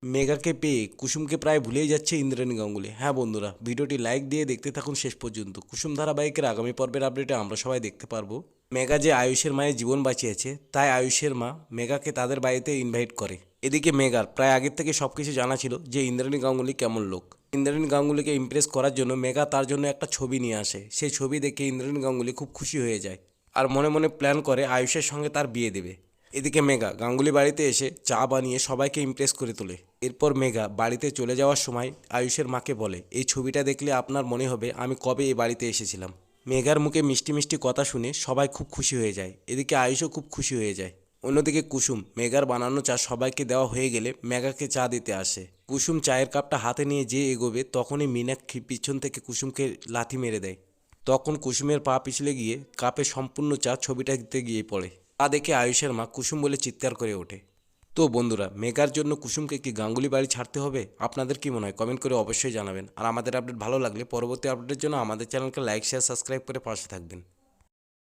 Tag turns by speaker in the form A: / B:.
A: মেগাকে পেয়ে কুসুমকে প্রায় ভুলেই যাচ্ছে ইন্দ্রাণী গাঙ্গুলি। হ্যাঁ বন্ধুরা, ভিডিওটি লাইক দিয়ে দেখতে থাকুন শেষ পর্যন্ত। কুসুম ধারাবাহিকের আগামী পর্বের আপডেটে আমরা সবাই দেখতে পারবো মেগা যে আয়ুষের মায়ের জীবন বাঁচিয়েছে, তাই আয়ুষের মা মেগাকে তাদের বাড়িতে ইনভাইট করে। এদিকে মেগার প্রায় আগের থেকে সবকিছু জানা ছিল যে ইন্দ্রাণী গাঙ্গুলি কেমন লোক। ইন্দ্রাণী গাঙ্গুলিকে ইমপ্রেস করার জন্য মেগা তার জন্য একটা ছবি নিয়ে আসে। সেই ছবি দেখে ইন্দ্রাণী গাঙ্গুলি খুব খুশি হয়ে যায় আর মনে মনে প্ল্যান করে আয়ুষের সঙ্গে তার বিয়ে দেবে। এদিকে মেগা গাঙ্গুলি বাড়িতে এসে চা বানিয়ে সবাইকে ইমপ্রেস করে তোলে। এরপর মেগা বাড়িতে চলে যাওয়ার সময় আয়ুষের মাকে বলে, এই ছবিটা দেখলে আপনার মনে হবে আমি কবে এই বাড়িতে এসেছিলাম। মেগার মুখে মিষ্টি মিষ্টি কথা শুনে সবাই খুব খুশি হয়ে যায়। এদিকে আয়ুষও খুব খুশি হয়ে যায়। অন্যদিকে কুসুম মেগার বানানো চা সবাইকে দেওয়া হয়ে গেলে মেগাকে চা দিতে আসে। কুসুম চায়ের কাপটা হাতে নিয়ে যে এগোবে তখনই মীনাক্ষী পিছন থেকে কুসুমকে লাথি মেরে দেয়। তখন কুসুমের পা পিছলে গিয়ে কাপে সম্পূর্ণ চা ছবিটা দিতে গিয়ে পড়ে। তা দেখে আয়ুষের মা কুসুম বলে চিৎকার করে ওঠে। তো বন্ধুরা, মেগার জন্য কুসুমকে কি গাঙ্গুলি বাড়ি ছাড়তে হবে? আপনাদের কি মনে হয় কমেন্ট করে অবশ্যই জানাবেন। আর আমাদের আপডেট ভালো লাগলে পরবর্তী আপডেটের জন্য আমাদের চ্যানেলকে লাইক শেয়ার সাবস্ক্রাইব করে পাশে থাকবেন।